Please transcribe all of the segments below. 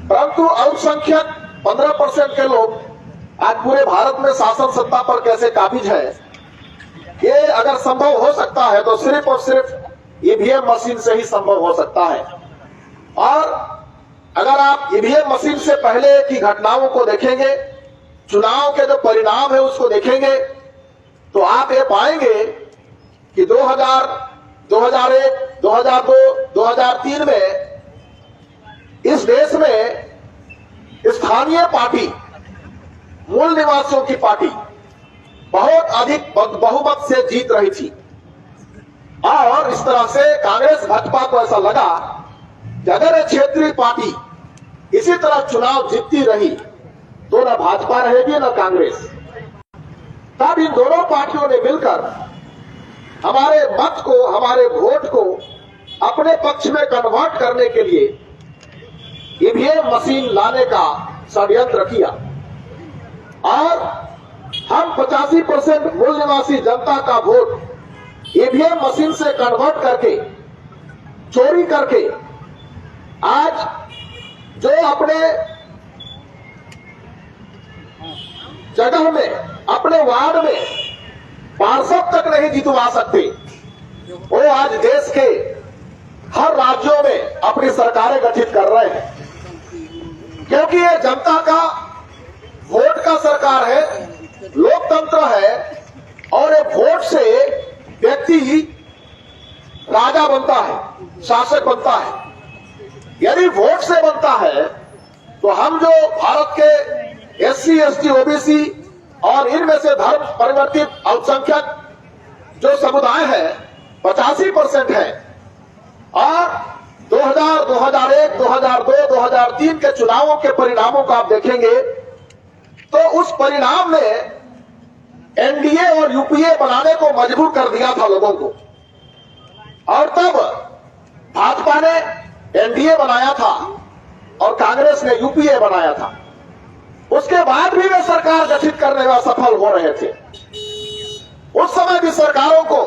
परंतु अल्पसंख्यक 15% के लोग आज पूरे भारत में शासन सत्ता पर कैसे काबिज है, ये अगर संभव हो सकता है तो सिर्फ और सिर्फ ईवीएम मशीन से ही संभव हो सकता है। और अगर आप ईवीएम मशीन से पहले की घटनाओं को देखेंगे, चुनाव के जो परिणाम है उसको देखेंगे, तो आप ये पाएंगे कि 2000, 2001, 2002, 2003 में इस देश में स्थानीय पार्टी, मूल निवासियों की पार्टी बहुत अधिक बहुमत से जीत रही थी। और इस तरह से कांग्रेस भाजपा को ऐसा लगा कि अगर ये क्षेत्रीय पार्टी इसी तरह चुनाव जीतती रही तो न भाजपा रहेगी न कांग्रेस। तब इन दोनों पार्टियों ने मिलकर हमारे मत को, हमारे वोट को अपने पक्ष में कन्वर्ट करने के लिए ईवीएम मशीन लाने का षड्यंत्र किया और हम 85% मूल निवासी जनता का वोट ईवीएम मशीन से कन्वर्ट करके, चोरी करके आज जो अपने जगह में, अपने वार्ड में पार्षद तक नहीं जितवा सकते, वो आज देश के हर राज्यों में अपनी सरकारें गठित कर रहे हैं। क्योंकि ये जनता का वोट का सरकार है, लोकतंत्र है, और ये वोट से व्यक्ति राजा बनता है, शासक बनता है। यदि वोट से बनता है तो हम जो भारत के एससी, एसटी, ओबीसी और इनमें से धर्म परिवर्तित अल्पसंख्यक जो समुदाय है 85% है, और 2000, 2001, 2002, 2003 के चुनावों के परिणामों को आप देखेंगे तो उस परिणाम ने एनडीए और यूपीए बनाने को मजबूर कर दिया था लोगों को। और तब भाजपा ने एनडीए बनाया था और कांग्रेस ने यूपीए बनाया था। उसके बाद भी वे सरकार गठित करने में असफल हो रहे थे। उस समय भी सरकारों को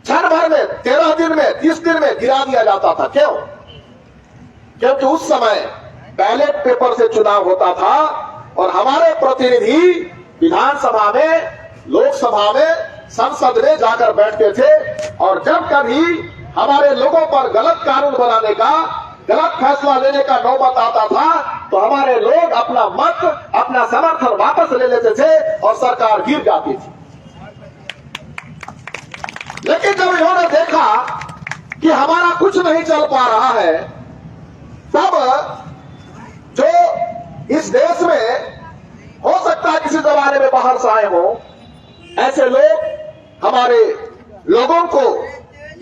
क्षण भर में, 13 दिन में, 30 दिन में गिरा दिया जाता था। क्यों? क्योंकि उस समय बैलेट पेपर से चुनाव होता था और हमारे प्रतिनिधि विधानसभा में, लोकसभा में, संसद में जाकर बैठते थे और जब कभी हमारे लोगों पर गलत कानून बनाने का, गलत फैसला लेने का नौबत आता था तो हमारे लोग अपना मत, अपना समर्थन वापस ले लेते थे और सरकार गिर जाती थी। लेकिन जब इन्होंने देखा कि हमारा कुछ नहीं चल पा रहा है, तब जो इस देश में हो सकता है किसी जमाने में बाहर से आए हो, ऐसे लोग हमारे लोगों को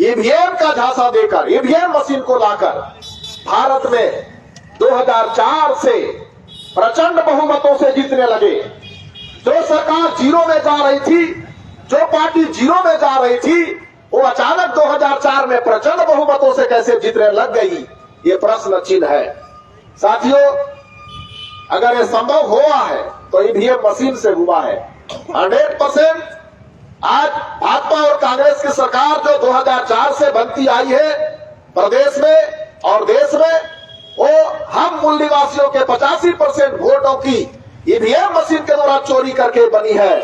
ईवीएम का झांसा देकर, ईवीएम मशीन को लाकर भारत में 2004 से प्रचंड बहुमतों से जीतने लगे। जो सरकार जीरो में जा रही थी, जो पार्टी जीरो में जा रही थी, वो अचानक 2004 में प्रचंड बहुमतों से कैसे जीतने लग गई, ये प्रश्न चिन्ह है। साथियों, अगर ये संभव हुआ है तो ईवीएम मशीन से हुआ है। 100% आज भाजपा और कांग्रेस की सरकार जो 2004 से बनती आई है प्रदेश में और देश में, वो हम मूल निवासियों के 85% वोटों की ईवीएम मशीन के द्वारा चोरी करके बनी है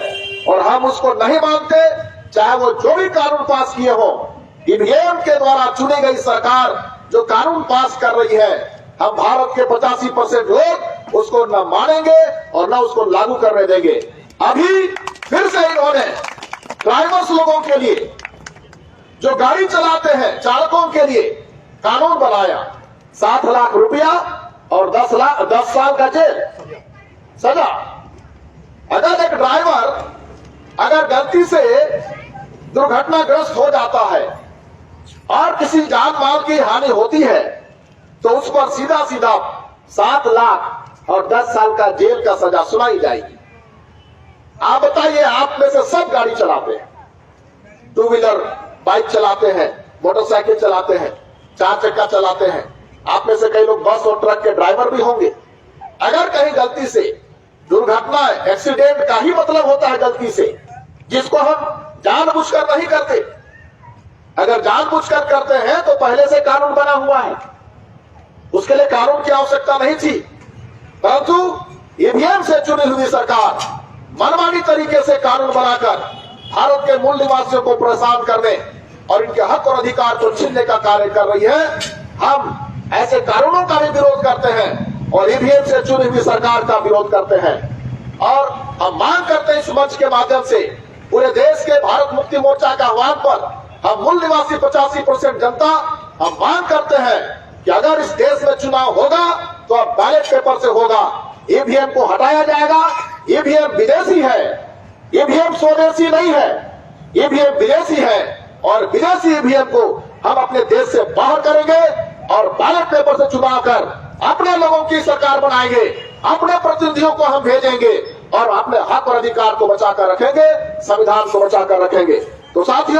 और हम उसको नहीं मानते। चाहे वो जो भी कानून पास किए हो, ईवीएम के द्वारा चुनी गई सरकार जो कानून पास कर रही है, हम भारत के 85% लोग उसको न मानेंगे और न उसको लागू करने देंगे। अभी फिर से इन्होंने ड्राइवर्स लोगों के लिए, जो गाड़ी चलाते हैं, चालकों के लिए कानून बनाया। 7 लाख रुपया और 10 साल का जेल सजा। अगर एक ड्राइवर अगर गलती से दुर्घटनाग्रस्त हो जाता है और किसी जान माल की हानि होती है तो उस पर सीधा सीधा 7 लाख और 10 साल का जेल का सजा सुनाई जाएगी। आप बताइए, आप में से सब गाड़ी चलाते हैं, 2 व्हीलर बाइक चलाते हैं, मोटरसाइकिल चलाते हैं, 4 चक्का चलाते हैं, आप में से कई लोग बस और ट्रक के ड्राइवर भी होंगे। अगर कहीं गलती से दुर्घटना, एक्सीडेंट का ही मतलब होता है गलती से, जिसको हम जानबूझकर नहीं करते। अगर जानबूझकर करते हैं तो पहले से कानून बना हुआ है। उसके लिए कानून की आवश्यकता नहीं थी, परंतु ईवीएम से चुनी हुई सरकार मनमानी तरीके से कानून बनाकर भारत के मूल निवासियों को परेशान करने और इनके हक और अधिकार को छीनने का कार्य कर रही है। हम ऐसे कानूनों का भी विरोध करते हैं और ईवीएम से चुनी हुई सरकार का विरोध करते हैं और हम मांग करते हैं इस मंच के माध्यम से पूरे देश के भारत मुक्ति मोर्चा के आह्वान पर हम मूल निवासी 85% जनता हम मांग करते हैं कि अगर इस देश में चुनाव होगा तो अब बैलेट पेपर से होगा, ईवीएम को हटाया जाएगा। ईवीएम विदेशी है, ईवीएम स्वदेशी नहीं है, ईवीएम विदेशी है और विदेशी ईवीएम को हम अपने देश से बाहर करेंगे और बैलेट पेपर से चुनाव कर अपने लोगों की सरकार बनाएंगे, अपने प्रतिनिधियों को हम भेजेंगे और अपने हक और अधिकार को बचाकर रखेंगे, संविधान को बचाकर रखेंगे। तो साथियों